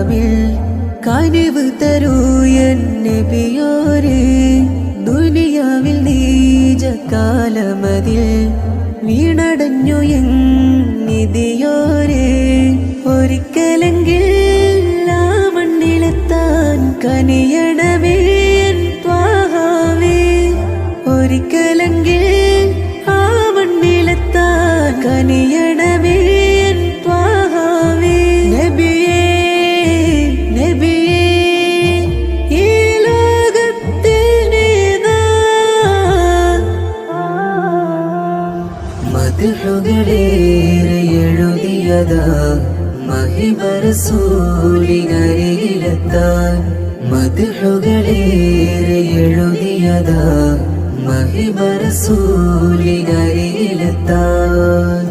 ഹറമിൽ കനിവ് തരൂ എൻ നബിയോരേ. ദുനിയാവിൽ നീജക്കാലമതിൽ വീണടഞ്ഞു എൻ നിധിയോരേ. ഒരിക്കലെങ്കിൽ ആ മണ്ണിലെത്താൻ കനിയണമേ എൻ ത്വാഹാവേ. ഒരിക്കലെങ്കിൽ ആ മണ്ണിലെത്താൻ കനിയണമേ എൻ ത്വാഹാവേ. നബിയേ നബിയേ ഈ ലോകത്തിനേതാ മദ്ഹുകളേറെ എഴുതിയതാ മഹിമ റസൂലിനരികിലെത്താൻ. മദ്ഹുകളേറെ എഴുതിയതാ മഹിമ റസൂലിനരികിലെത്താൻ.